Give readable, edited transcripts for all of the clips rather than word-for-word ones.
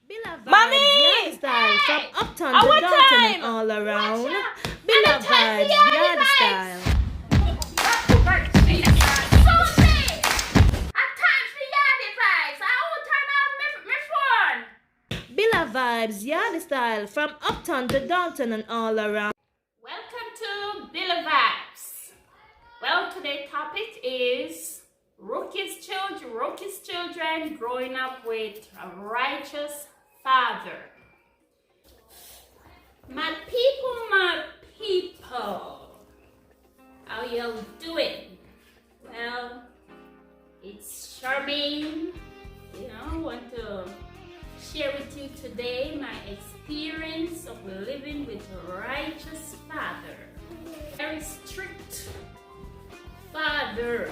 Billa Mommy! vibes, yard style from uptown to Our downtown and time! all around. Watcha! Billa And the time vibes, for yard yard vibes. style. Billa vibes, yard style from uptown to downtown and all around. Welcome to Billa Vibes. Well, today's topic is Rookie's children growing up with a righteous father. My people, how you doing? Well, it's Charmane. I want to share with you today my experience of living with a righteous father. Very strict father.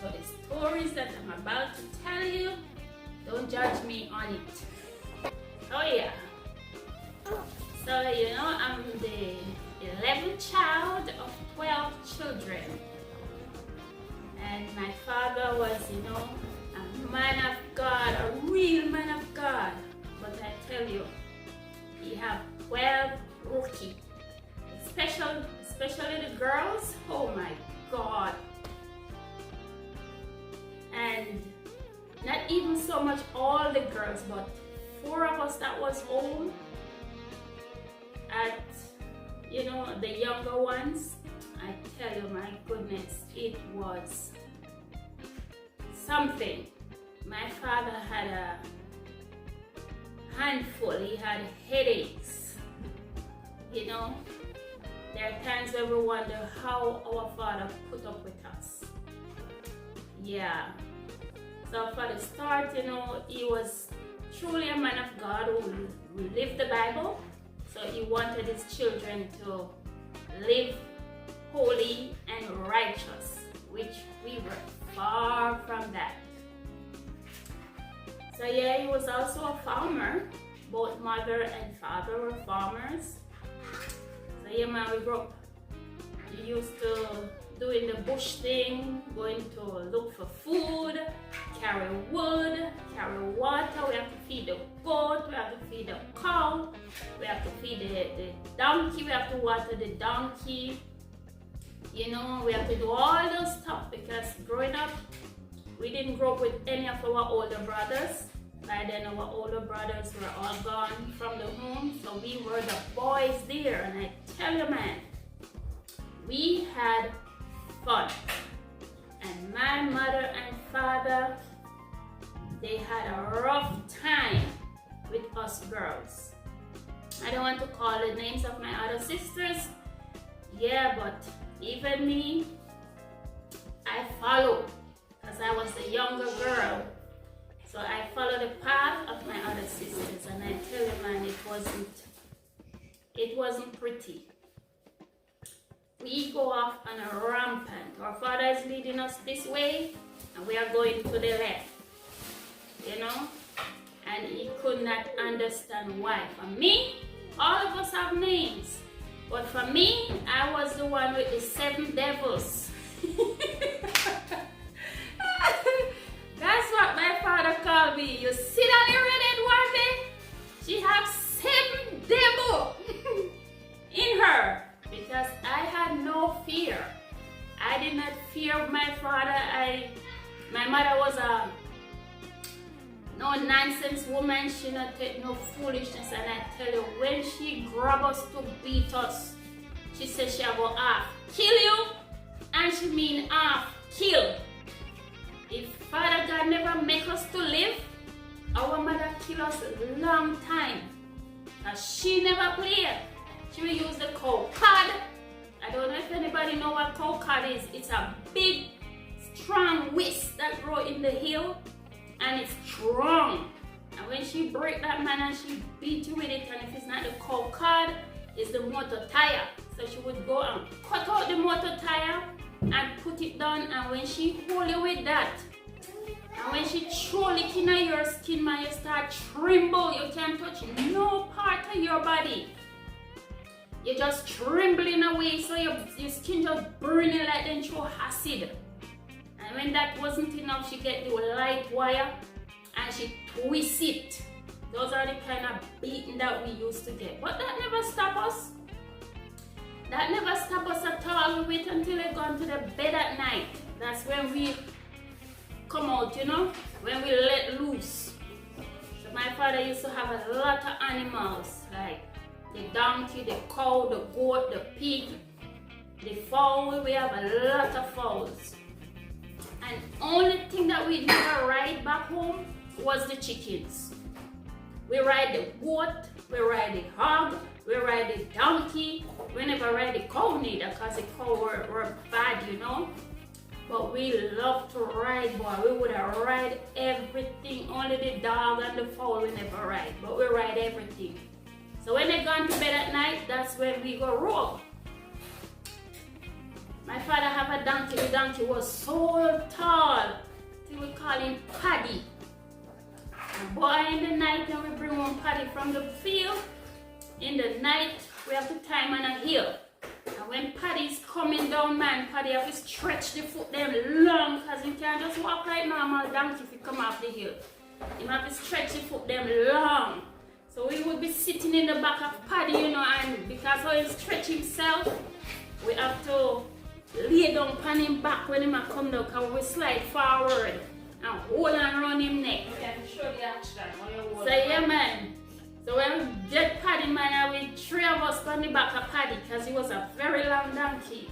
So the stories that I'm about to tell you, don't judge me on it. Oh yeah. So I'm the 11th child of 12 children. And my father was, a man of God, a real man of God. But I tell you, he have 12 rookie. Especially the girls. Oh my God. And not even so much all the girls, but 4 of us that was home. At the younger ones, I tell you, my goodness, it was something. My father had a handful. He had headaches. There are times where we wonder how our father put up with us. Yeah. So for the start, he was truly a man of God who lived the Bible. So he wanted his children to live holy and righteous, which we were far from that. So yeah, he was also a farmer. Both mother and father were farmers. So yeah, man, we grew up. He used to doing the bush thing, going to look for food, carry wood, carry water. We have to feed the goat, we have to feed the cow, we have to feed the donkey, we have to water the donkey. We have to do all those stuff because growing up, we didn't grow up with any of our older brothers. By then, our older brothers were all gone from the home, so we were the boys there. And I tell you, man, we had fun. And my mother and father, they had a rough time with us girls. I don't want to call the names of my other sisters. Yeah, but even me, I followed because I was the younger girl. So I followed the path of my other sisters, and I tell you, man, it wasn't pretty. We go off on a rampant. Our father is leading us this way, and we are going to the left. And he could not understand why. For me, all of us have names. But for me, I was the one with the 7 devils. That's what my father called me. You see that redhead woman? She has 7 devils in her. Because I had no fear. I did not fear my father. My mother was a no nonsense woman. She not take no foolishness. And I tell you, when she grab us to beat us, she said she will half kill you, and she mean half kill. If Father God never make us to live, our mother kill us a long time. Cause she never played. She will use the cow cod. I don't know if anybody know what cow cod is. It's a big, strong whisk that grow in the hill, and it's strong. And when she break that man and she beat you with it, and if it's not the cow cod, it's the motor tire. So she would go and cut out the motor tire and put it down, and when she hold you with that, and when she throw it in your skin, man, you start tremble. You can't touch no part of your body. You're just trembling away, so your skin just burning like then through acid. And when that wasn't enough, she get the light wire and she twist it Those are the kind of beating that we used to get. But that never stopped us. That never stopped us at all. We wait until they gone to the bed at night. That's when we come out, you know, when we let loose. So my father used to have a lot of animals, like the donkey, the cow, the goat, the pig, the fowl. We have a lot of fowls. And only thing that we never ride back home was the chickens. We ride the goat, we ride the hog, we ride the donkey. We never ride the cow neither, because the cow were bad, you know. But we love to ride, boy. We would have ride everything. Only the dog and the fowl we never ride, but we ride everything. So when they gone to bed at night, that's when we go roll. My father have a donkey. The donkey was so tall, so we call him Paddy. And boy, in the night when we bring one Paddy from the field, in the night we have to time on a hill. And when Paddy's coming down, man, Paddy have to stretch the foot them long, because he can't just walk like normal donkey if he come off the hill. He have to stretch the foot them long. So we would be sitting in the back of Paddy, you know, and because how he stretch himself, we have to lay down on him back when he come down, because we slide forward and hold on around him neck. Okay, show the action. So yeah, man. So when we get Paddy, man, we three of us on the back of Paddy, because he was a very long donkey.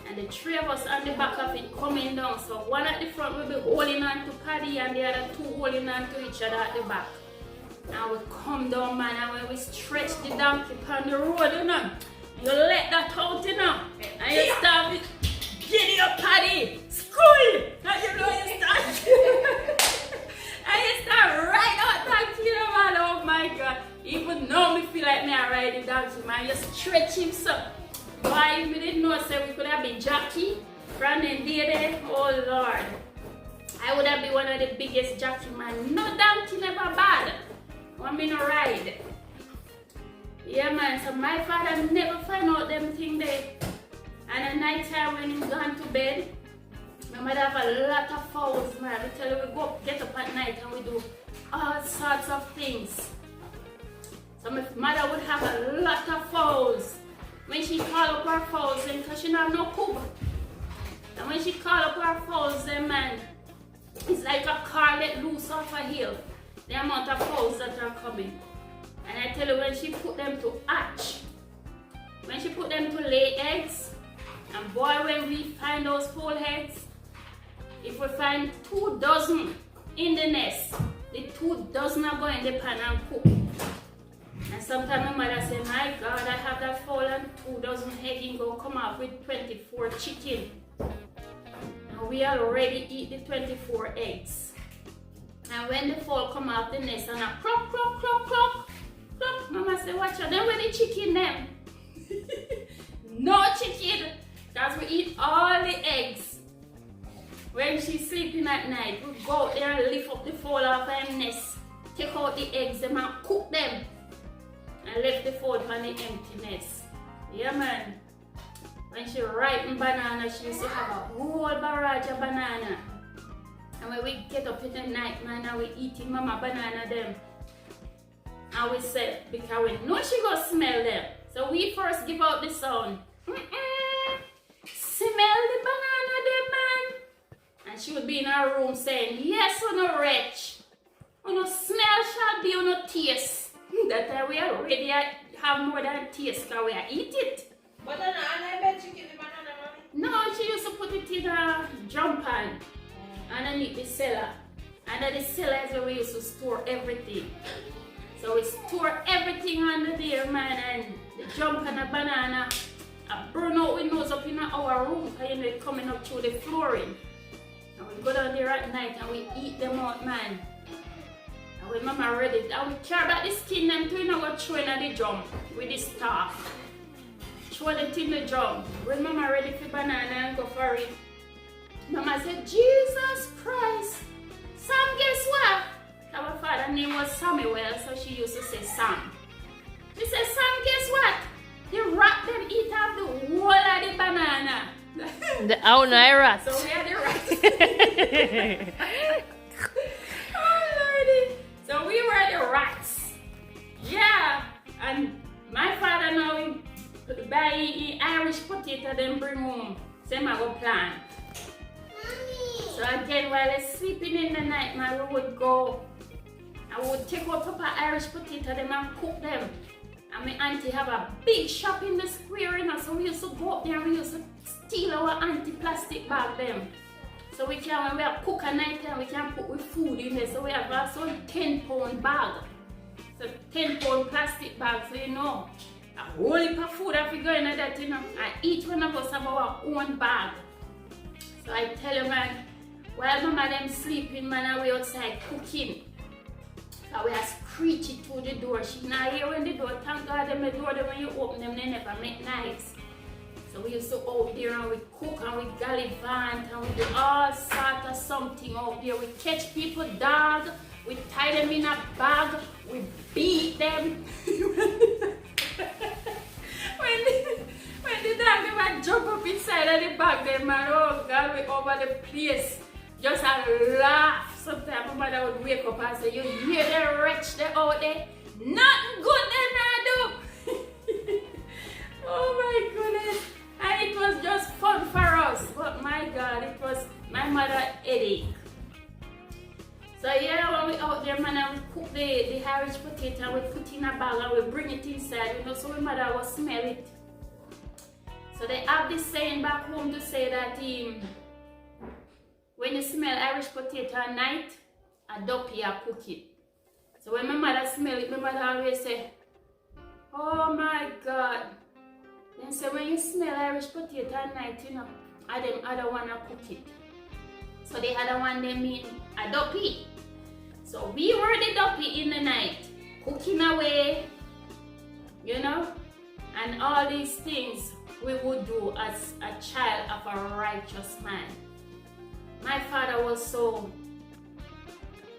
And the three of us on the back of it coming down. So one at the front will be holding on to Paddy, and the other two holding on to each other at the back. And we come down, man, and when we stretch the donkey on the road, you know, you let that out, you know, and you start with, giddy up, Paddy, school, and you know you start, and you start right out donkey, you know, man, oh my God. Even now me feel like me a riding donkey, man, you stretch him so. Why, if we didn't know, say we could have been jockey from the day there, oh Lord. I would have been one of the biggest jockey, man. No donkey never bad. Want me no ride. Yeah, man, so my father never find out them thing there. And at night time when he's gone to bed, my mother have a lot of fowls, man. We tell her we go get up at night and we do all sorts of things. So my mother would have a lot of fowls. When she call up her fowls, then because she don't have no coop. And when she call up her fowls, then man, it's like a car let loose off a hill. The amount of fowls that are coming. And I tell you, when she put them to hatch, when she put them to lay eggs, and boy, when we find those fowl eggs, if we find 2 dozen in the nest, the 2 dozen are going in the pan and cook. And sometimes my mother say, my God, I have that fowl and 2 dozen eggs go come out with 24 chicken. And we already eat the 24 eggs. And when the fowl come out the nest and a cluck, cluck, cluck, cluck, cluck, Mama say, watch out, then where the chicken them? No chicken, because we eat all the eggs. When she's sleeping at night, we go out there and lift up the fowl off her nest, take out the eggs them and cook them, and left the fowl on the empty nest. Yeah, man. When she ripen banana, she used to have a whole barrage of banana. And when we get up in the night, man, and we eating mama banana them. And we say, because we know she go smell them. So we first give out the sound. Smell the banana them, man. And she would be in her room saying, yes, on no wretch. On no smell shall be on no taste. That time we already have more than taste, because we are eat it. Banana, and I bet chicken the banana, mommy? No, she used to put it in a drum pan. Underneath the cellar. Under the cellar is where we used to store everything. So we store everything under there, man, and the jump and the banana. I burn out windows up in our room, because you know it's coming up through the flooring. And we go down there at night and we eat them out, man. And when mama ready, and we carry back the skin them too, you know, we throw in the drum with the staff. Throw it in the drum. When mama ready for banana and go for it, Mama said, Jesus Christ. Sam, guess what? Our father's name was Samuel, so she used to say Sam. She said, Sam, guess what? The rat them eat up the whole of the banana. Oh, no, rat. So we are the rat. Oh, Lordy. So we were the rat. potato them bring home. Same I go plant. So again, while I sleeping in the night, man, we would go. I would take out proper Irish potato them and cook them. And my auntie have a big shop in the square, you know, so we used to go up there and we used to steal our auntie plastic bag them. So we can, when we have cook at night time, we can put with food in there. So we have also 10-pound bag. So 10-pound plastic bag, so you know, a whole heap of food if we go in that, you know, and each one of us have our own bag. So I tell you, man, while mama them sleeping, man, and we outside cooking. So we are screeching through the door. She not here when the door. Thank God them the door them when you open them, they never make noise. So we used to out there and we cook and we gallivant and we do all sort of something out there. We catch people dog, we tie them in a bag, we beat them. when the dog them a jump up inside of the bag, them man, oh God, we over the place. Just a laugh. Sometimes my mother would wake up and say, you hear the wretch they out there? Nothing good they not do. Oh my goodness. And it was just fun for us. But my God, it was my mother's headache. So yeah, when we out there, man, and we cook the Irish potato, we put in a bag and we bring it inside, you know, so my mother will smell it. So they have this saying back home to say that when you smell Irish potato at night, a duppy a cook it. So when my mother smell it, my mother always say, oh my God. Then say when you smell Irish potato at night, you know, them other one a cook it. So the other one they mean a duppy. So we were the duppy in the night, cooking away, you know, and all these things we would do as a child of a righteous man. My father was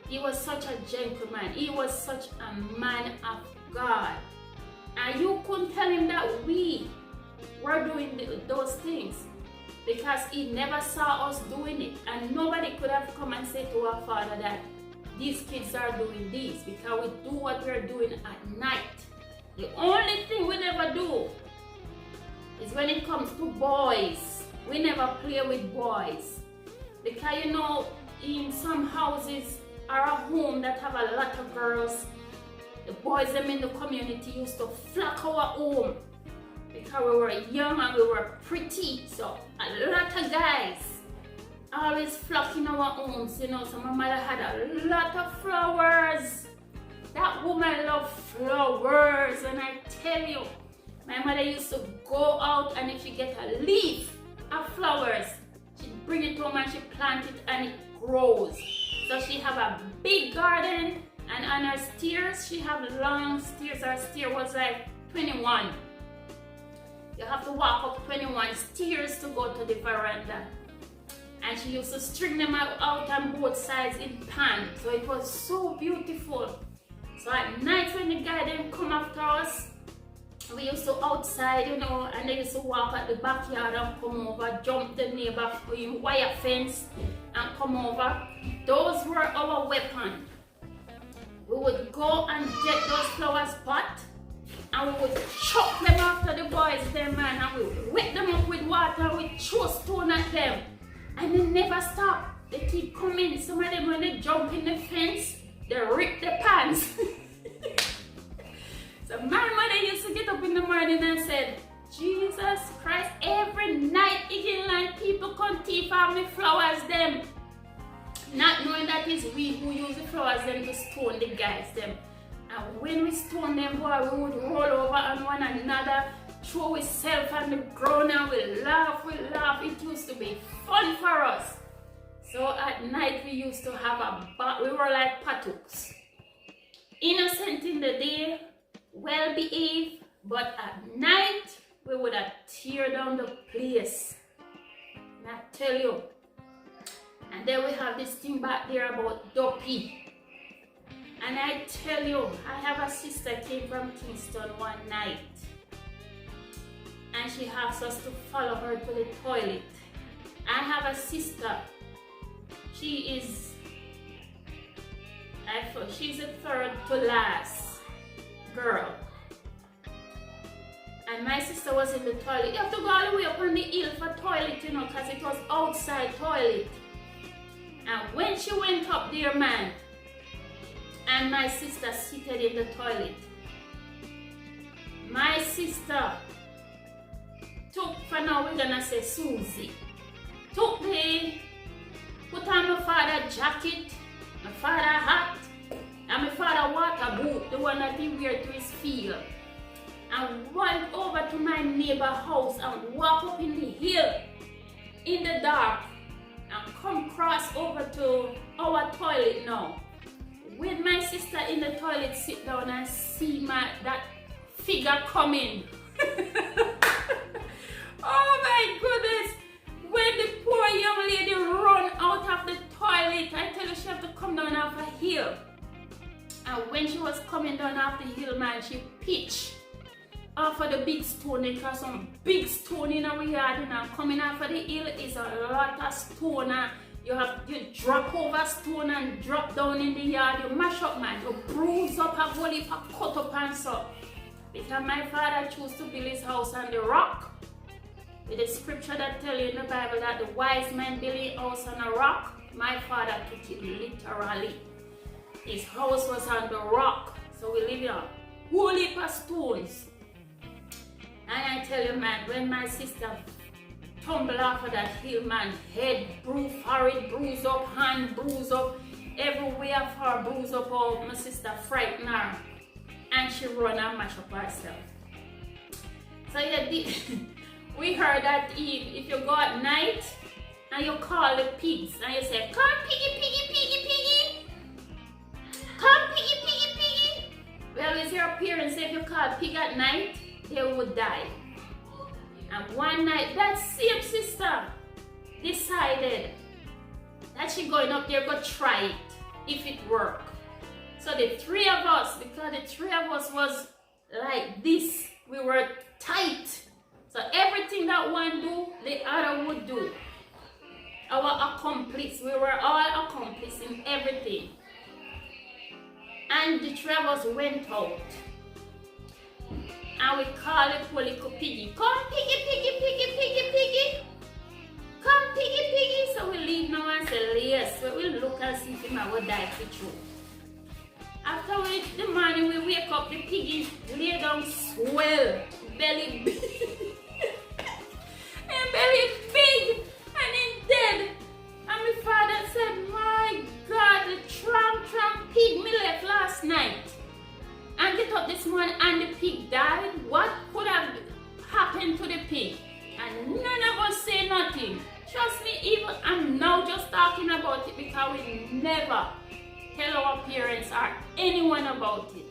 he was such a gentleman. He was such a man of God. And you couldn't tell him that we were doing those things because he never saw us doing it. And nobody could have come and said to our father that these kids are doing this because we do what we're doing at night. The only thing we never do is when it comes to boys. We never play with boys. Because you know, in some houses or a home that have a lot of girls, the boys them in the community used to flock our home because we were young and we were pretty. So a lot of guys always flock in our homes, you know. So my mother had a lot of flowers. That woman loved flowers, and I tell you, my mother used to go out and if she get a leaf of flowers, she'd bring it home and she plant it and it grows. So she have a big garden, and on her stairs she have long stairs. Her stair was like 21. You have to walk up 21 stairs to go to the veranda. And she used to string them out on both sides in pan. So it was so beautiful. So at night when the guy didn't come after us, we used to outside, you know, and they used to walk at the backyard and come over, jump the neighbor wire fence and come over. Those were our weapons. We would go and get those flowers pot and we would chop them after the boys, them man, and we would wet them up with water and we throw stone at them. And they never stop. They keep coming. Some of them when they jump in the fence, they rip the pants. So my mother used to get up in the morning and said, Jesus Christ, every night again people come thief out me flowers them. Not knowing that it's we who use the flowers them to stone the guys them. And when we stone them, boy, we would roll over on one another, throw ourselves on the ground and we laugh. It used to be fun for us. So at night we used to have we were like patooks. Innocent in the day, well behaved, but at night we would have tear down the place. And I tell you. And then we have this thing back there about Duppy. And I tell you, I have a sister came from Kingston one night. And she asks us to follow her to the toilet. I have a sister. She's the third to last girl. And my sister was in the toilet. You have to go all the way up on the hill for toilet, you know, because it was outside toilet. And when she went up there, man, and my sister seated in the toilet, my sister took, for now we're gonna say Susie, put on my father jacket, my father hat, and my father water boot, the one that he wear to his field, and went over to my neighbor house and walk up in the hill in the dark and come cross over to our toilet now. With my sister in the toilet, sit down and see that figure coming. Oh my goodness! When the poor young lady run out of the toilet, I tell you she had to come down off a hill. And when she was coming down off the hill, man, she pitched off of the big stone. They got some big stone in our yard, and coming off of the hill is a lot of stone. And you drop over stone and drop down in the yard. You mash up, man. You bruise up a whole heap of cut up and so. Because my father chose to build his house on the rock. With the scripture that tell you in the Bible that the wise man built his house on a rock, my father took it literally. His house was on the rock, so we live in a whole heap of stones. And I tell you, man, when my sister tumbled off of that hill, man, head bruise, forehead bruise up, hand bruise up, everywhere for her bruise up, all my sister frightened her, and she run and mash up herself. So yeah, we heard that if you go at night and you call the pigs and you say, "Come piggy, piggy, piggy, piggy, come piggy, piggy, piggy." Well, it's your parents, if you call pig at night, they would die. And one night, that same sister decided that she going up there go try it if it work. So the three of us, because the three of us was like this, we were tight. So everything that one do, the other would do. Our accomplice, we were all accomplices in everything. And the three of us went out. And we called the poor little piggy. "Come piggy, piggy, piggy, piggy, piggy. Come piggy, piggy." So we leave now and say, yes, so we'll look and see if he would die for true. After the morning we wake up, the piggy lay down swell, belly big. And belly big and in dead. And my father said, "My God, the tramp pig me left last night. And get up this morning and the pig died. What could have happened to the pig?" And none of us say nothing. Trust me, even I'm now just talking about it because we never tell our parents or anyone about it.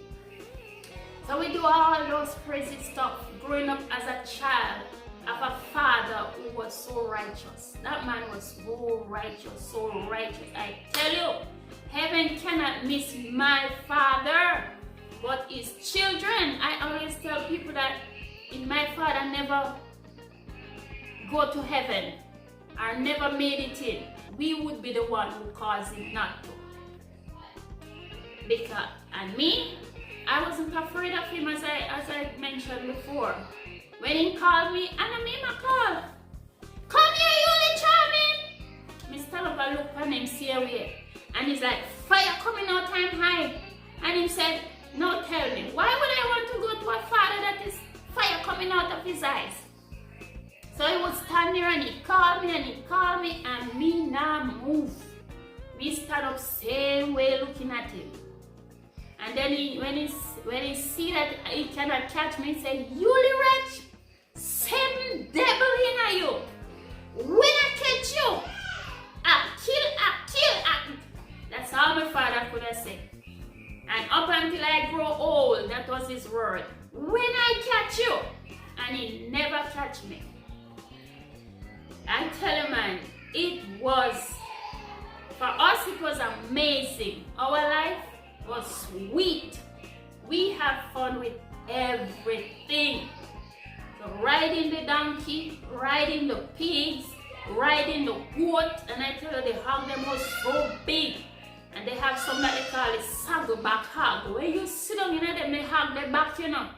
So we do all those crazy stuff growing up as a child of a father who was so righteous. That man was so righteous, so righteous. I tell you, heaven cannot miss my father. But his children, I always tell people that if my father never go to heaven or never made it in, we would be the one who caused it not to. Because, and me, I wasn't afraid of him as I mentioned before. When he called me, and I made my call. "Come here, you little Charmane." Mr. Lover looked at him, see away. And he's like, "Fire coming out time high." And he said, "No, tell me, why would I want to go to a father that is fire coming out of his eyes?" So he would stand there and he called me and me now move. We stand up same way looking at him. And then when he see that he cannot catch me, he say, "You little wretch, same devil in you. When I catch you, I kill. That's all my father could have said. And up until I grow old, that was his word. "When I catch you." And he never catch me. I tell you, man, it was, for us, it was amazing. Our life was sweet. We have fun with everything. So riding the donkey, riding the pigs, riding the goat, and I tell you, the hog them was so big. And they have something that they call it saddleback hog. When you sit down in them, they hog their back, you know.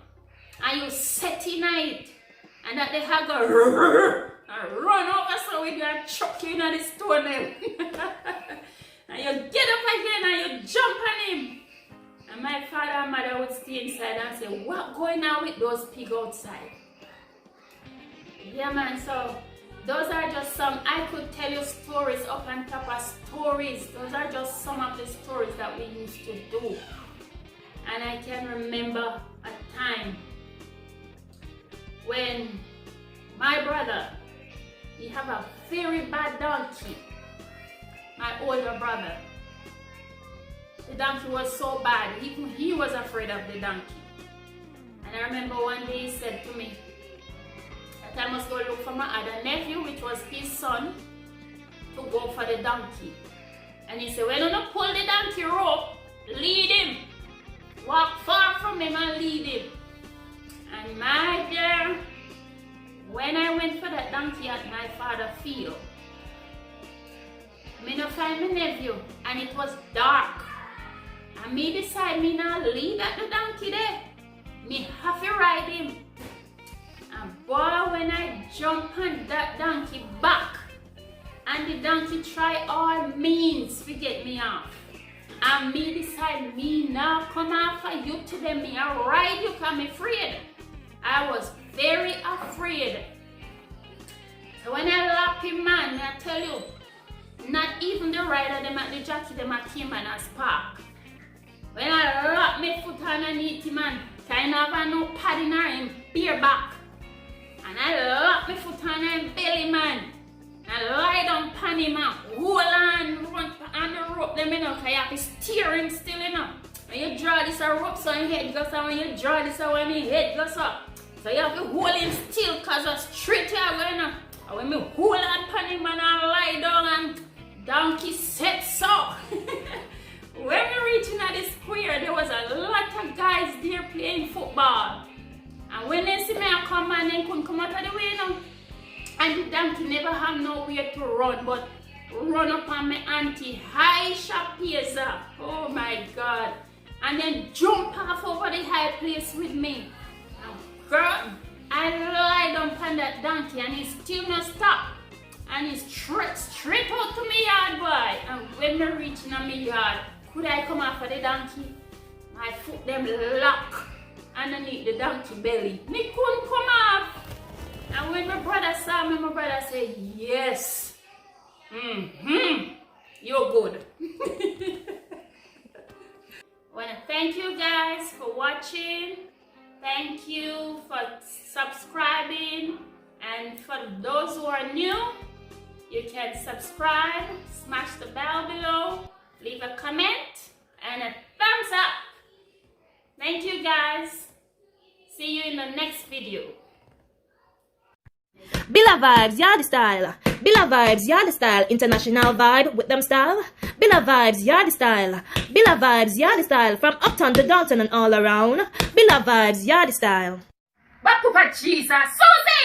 and you set in it, and that they have go and run over so with your chuck you in the stone them. And you get up again and you jump on him. And my father and mother would stay inside and say, what going on with those pigs outside? Yeah man, so those are just some, I could tell you stories up on top of stories. Those are just some of the stories that we used to do. And I can remember a time when my brother, he have a very bad donkey, my older brother. The donkey was so bad, he was afraid of the donkey. And I remember one day he said to me, that I must go look for my other nephew, which was his son, to go for the donkey. And he said, when you don't pull the donkey rope, lead him. Walk far from him and lead him. And my dear, when I went for that donkey at my father's field, I not find my nephew, and it was dark. And me decide me now lead at the donkey there. Me have to ride him. And boy, when I jump on that donkey back, and the donkey try all means to get me off. And me decide me now come after you to them, me I ride you because I'm afraid. I was very afraid. So when I lap him, man, I tell you, not even the rider, them at the jockey, them at him and a spark. When I lap my foot underneath him, man, kind of have no padding or him bare back. And I lap my foot on him belly, man. And lie down pan him and hold on, run on the rope, them you know, because you have to steer him still, you know. When you draw this rope so your head goes up, when you draw this when your head goes up. So you have to hold him still because of straight you are going up. And when me hold on pan him and I lie down and donkey set so. When we reached in the square, there was a lot of guys there playing football. And when they see me I come and they couldn't come out of the way, you know. And the donkey never have nowhere to run, but run up on my auntie, high sharp pace. Oh my God. And then jump off over the high place with me. And girl, I lie down on that donkey and he still not stop. And he straight out to me yard, boy. And when we reach in my yard, could I come off of the donkey? My foot them lock underneath the donkey belly. Me couldn't come off. And when my brother saw me, my brother said, yes, you're good. I want to thank you guys for watching. Thank you for subscribing. And for those who are new, you can subscribe, smash the bell below, leave a comment, and a thumbs up. Thank you guys. See you in the next video. Billa Vibes, Yardy Style. Billa Vibes, Yardy Style. International vibe with them style. Billa Vibes, Yardy Style. Billa Vibes, Yardy Style. From uptown to downtown and all around. Billa Vibes, Yardy Style. Back up, Jesus. Susie!